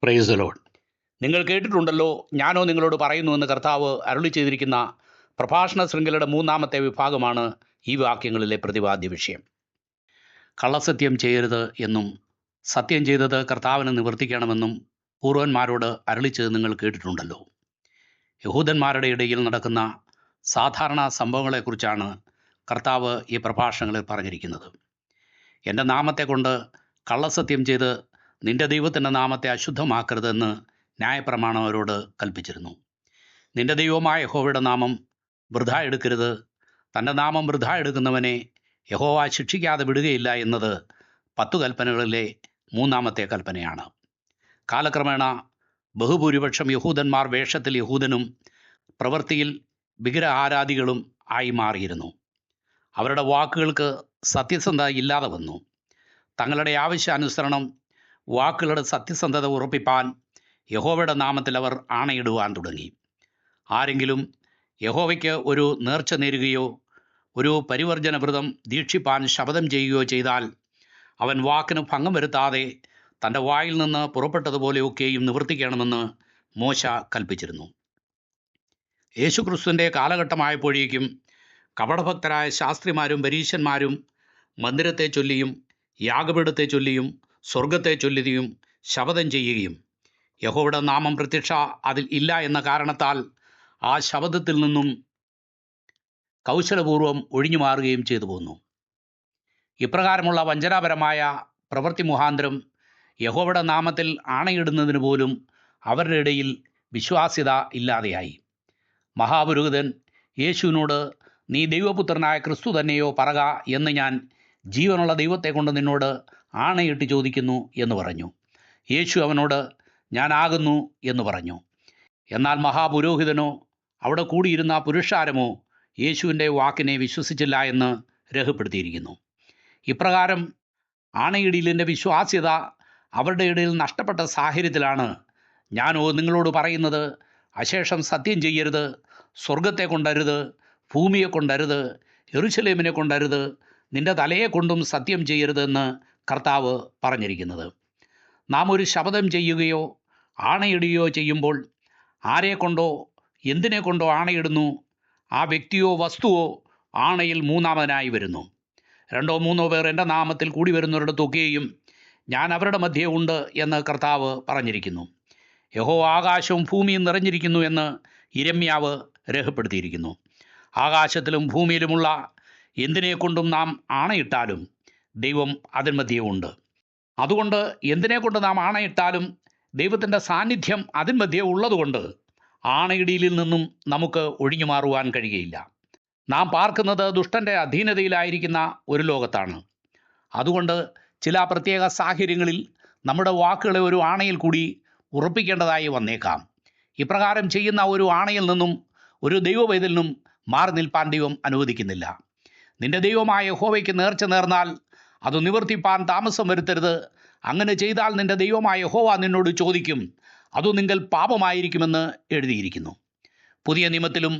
Praise the Lord. നിങ്ങൾ കേട്ടിട്ടുണ്ടല്ലോ, ഞാനോ നിങ്ങളോട് പറയുന്നുവെന്ന് കർത്താവ് അരുളി ചെയ്തിരിക്കുന്ന പ്രഭാഷണ ശൃംഖലയുടെ 3-ാമത്തെ വിഭാഗമാണ് ഈ വാക്യങ്ങളിലെ പ്രതിപാദ്യ വിഷയം. കള്ളസത്യം ചെയ്യരുത് എന്നും സത്യം ചെയ്തത് കർത്താവിന് നിവർത്തിക്കണമെന്നും പൂർവന്മാരോട് അരുളി ചെയ്ത് നിങ്ങൾ കേട്ടിട്ടുണ്ടല്ലോ. യഹൂദന്മാരുടെ ഇടയിൽ നടക്കുന്ന സാധാരണ സംഭവങ്ങളെക്കുറിച്ചാണ് കർത്താവ് ഈ പ്രഭാഷണങ്ങളിൽ പറഞ്ഞിരിക്കുന്നത്. എൻ്റെ നാമത്തെ കൊണ്ട് കള്ളസത്യം ചെയ്ത് നിന്റെ ദൈവത്തിൻ്റെ നാമത്തെ അശുദ്ധമാക്കരുതെന്ന് ന്യായപ്രമാണം അവരോട് കൽപ്പിച്ചിരുന്നു. നിന്റെ ദൈവമായ യഹോവയുടെ നാമം വൃഥാ എടുക്കരുത്, തൻ്റെ നാമം വൃഥാ എടുക്കുന്നവനെ യഹോവ ശിക്ഷിക്കാതെ വിടുകയില്ല എന്നത് 10 കൽപ്പനകളിലെ 3-ാമത്തെ കൽപ്പനയാണ്. കാലക്രമേണ ബഹുഭൂരിപക്ഷം യഹൂദന്മാർ വേഷത്തിൽ യഹൂദനും പ്രവൃത്തിയിൽ വിഗ്രഹാരാധികളും ആയി മാറിയിരുന്നു. അവരുടെ വാക്കുകൾക്ക് സത്യസന്ധത ഇല്ലാതെ വന്നു. തങ്ങളുടെ ആവശ്യാനുസരണം വാക്കുകളുടെ സത്യസന്ധത ഉറപ്പിപ്പാൻ യഹോവയുടെ നാമത്തിൽ അവർ ആണയിടുവാൻ തുടങ്ങി. ആരെങ്കിലും യഹോവയ്ക്ക് ഒരു നേർച്ച നേരുകയോ ഒരു പരിവർജന വ്രതം ദീക്ഷിപ്പാൻ ശപഥം ചെയ്യുകയോ ചെയ്താൽ അവൻ വാക്കിന് ഭംഗം വരുത്താതെ തൻ്റെ വായിൽ നിന്ന് പുറപ്പെട്ടതുപോലെയൊക്കെയും നിവർത്തിക്കണമെന്ന് മോശ കൽപ്പിച്ചിരുന്നു. യേശുക്രിസ്തുവിൻ്റെ കാലഘട്ടമായപ്പോഴേക്കും കപടഭക്തരായ ശാസ്ത്രിമാരും പരീശന്മാരും മന്ദിരത്തെ ചൊല്ലിയും യാഗപീഠത്തെ ചൊല്ലിയും സ്വർഗത്തെ ചൊല്ലിയും ശപഥം ചെയ്യുകയും യഹോവയുടെ നാമം പ്രത്യക്ഷ അതിൽ ഇല്ല എന്ന കാരണത്താൽ ആ ശപഥത്തിൽ നിന്നും കൗശലപൂർവ്വം ഒഴിഞ്ഞു മാറുകയും ചെയ്തു പോന്നു. ഇപ്രകാരമുള്ള വഞ്ചനാപരമായ പ്രവൃത്തി മുഖാന്തരം യഹോവയുടെ നാമത്തിൽ ആണയിടുന്നതിന് പോലും അവരുടെ ഇടയിൽ വിശ്വാസ്യത ഇല്ലാതെയായി. മഹാപുരോഹിതൻ യേശുവിനോട്, നീ ദൈവപുത്രനായ ക്രിസ്തു തന്നെയോ പറക എന്ന് ഞാൻ ജീവനുള്ള ദൈവത്തെ കൊണ്ട് നിന്നോട് ആണയിട്ട് ചോദിക്കുന്നു എന്ന് പറഞ്ഞു. യേശു അവനോട്, ഞാനാകുന്നു എന്ന് പറഞ്ഞു. എന്നാൽ മഹാപുരോഹിതനോ അവിടെ കൂടിയിരുന്ന പുരുഷാരമോ യേശുവിൻ്റെ വാക്കിനെ വിശ്വസിച്ചില്ല എന്ന് രേഖപ്പെടുത്തിയിരിക്കുന്നു. ഇപ്രകാരം ആണയിടലിൻ്റെ വിശ്വാസ്യത അവരുടെ ഇടയിൽ നഷ്ടപ്പെട്ട സാഹചര്യത്തിലാണ് ഞാനോ നിങ്ങളോട് പറയുന്നത്, അശേഷം സത്യം ചെയ്യരുത്, സ്വർഗത്തെ കൊണ്ടരുത്, ഭൂമിയെ കൊണ്ടരുത്, യെരൂശലേമിനെ കൊണ്ടരുത്, നിന്റെ തലയെ കൊണ്ടും സത്യം ചെയ്യരുതെന്ന് കർത്താവ് പറഞ്ഞിരിക്കുന്നത്. നാം ഒരു ശപഥം ചെയ്യുകയോ ആണയിടുകയോ ചെയ്യുമ്പോൾ ആരെക്കൊണ്ടോ എന്തിനെക്കൊണ്ടോ ആണയിടുന്നു, ആ വ്യക്തിയോ വസ്തുവോ ആണയിൽ മൂന്നാമനായി വരുന്നു. 2-3 പേർ എൻ്റെ നാമത്തിൽ കൂടി വരുന്നിടത്തൊക്കെയും ഞാൻ അവരുടെ മധ്യേ ഉണ്ട് എന്ന് കർത്താവ് പറഞ്ഞിരിക്കുന്നു. യഹോവ ആകാശവും ഭൂമിയും നിറഞ്ഞിരിക്കുന്നു എന്ന് യിരെമ്യാവ് രേഖപ്പെടുത്തിയിരിക്കുന്നു. ആകാശത്തിലും ഭൂമിയിലുമുള്ള എന്തിനെക്കൊണ്ടും നാം ആണയിട്ടാലും ദൈവം അതിന് മധ്യേ ഉണ്ട്. അതുകൊണ്ട് എന്തിനെക്കൊണ്ട് നാം ആണയിട്ടാലും ദൈവത്തിൻ്റെ സാന്നിധ്യം അതിന് മധ്യേ ഉള്ളതുകൊണ്ട് ആണയിടലിൽ നിന്നും നമുക്ക് ഒഴിഞ്ഞു മാറുവാൻ കഴിയുകയില്ല. നാം പാർക്കുന്നത് ദുഷ്ടൻ്റെ അധീനതയിലായിരിക്കുന്ന ഒരു ലോകത്താണ്. അതുകൊണ്ട് ചില പ്രത്യേക സാഹചര്യങ്ങളിൽ നമ്മുടെ വാക്കുകളെ ഒരു ആണയിൽ കൂടി ഉറപ്പിക്കേണ്ടതായി വന്നേക്കാം. ഇപ്രകാരം ചെയ്യുന്ന ഒരു ആണയിൽ നിന്നും ഒരു ദൈവവൈതലിനും മാറി നിൽപ്പാൻ ദൈവം അനുവദിക്കുന്നില്ല. നിന്റെ ദൈവമായ യഹോവയ്ക്ക് നേർച്ച നേർന്നാൽ അത് നിവർത്തിപ്പാൻ താമസം വരുത്തരുത്. അങ്ങനെ ചെയ്താൽ നിന്റെ ദൈവമായ യഹോവ നിന്നോട് ചോദിക്കും, അതു നിങ്ങൾ പാപമായിരിക്കുമെന്ന് എഴുതിയിരിക്കുന്നു. പുതിയ നിയമത്തിലും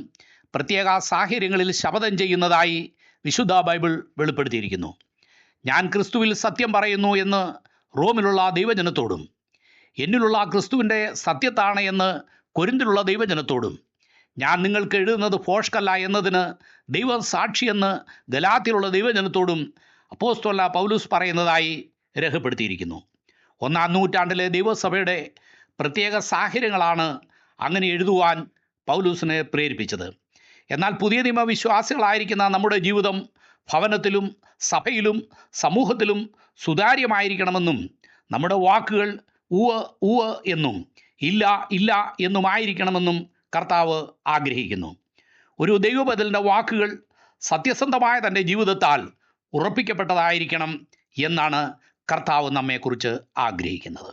പ്രത്യേക സാഹചര്യങ്ങളിൽ ശപഥം ചെയ്യുന്നതായി വിശുദ്ധ ബൈബിൾ വെളിപ്പെടുത്തിയിരിക്കുന്നു. ഞാൻ ക്രിസ്തുവിൽ സത്യം പറയുന്നു എന്ന് റോമിലുള്ള ദൈവജനത്തോടും എന്നിലുള്ള ക്രിസ്തുവിൻ്റെ സത്യത്താണ് എന്ന് കൊരിന്തിലുള്ള ദൈവജനത്തോടും ഞാൻ നിങ്ങൾക്ക് എഴുതുന്നത് ഭോഷ്കല്ല എന്നതിന് ദൈവം സാക്ഷിയെന്ന് ഗലാത്യയിലുള്ള ദൈവജനത്തോടും അപ്പോസ്തലനായ പൗലോസ് പറയുന്നതായി രേഖപ്പെടുത്തിയിരിക്കുന്നു. 1-ാം നൂറ്റാണ്ടിലെ ദൈവസഭയുടെ പ്രത്യേക സാഹചര്യങ്ങളാണ് അങ്ങനെ എഴുതുവാൻ പൗലോസിനെ പ്രേരിപ്പിച്ചത്. എന്നാൽ പുതിയ നിയമ വിശ്വാസികളായിരിക്കുന്ന നമ്മുടെ ജീവിതം ഭവനത്തിലും സഭയിലും സമൂഹത്തിലും സുതാര്യമായിരിക്കണമെന്നും നമ്മുടെ വാക്കുകൾ ഉവ്വ് ഉവ്വ് എന്നും ഇല്ല ഇല്ല എന്നുമായിരിക്കണമെന്നും കർത്താവ് ആഗ്രഹിക്കുന്നു. ഒരു ദൈവബദലിൻ്റെ വാക്കുകൾ സത്യസന്ധമായ തൻ്റെ ജീവിതത്താൽ ഉറപ്പിക്കപ്പെട്ടതായിരിക്കണം എന്നാണ് കർത്താവ് നമ്മെക്കുറിച്ച് ആഗ്രഹിക്കുന്നത്.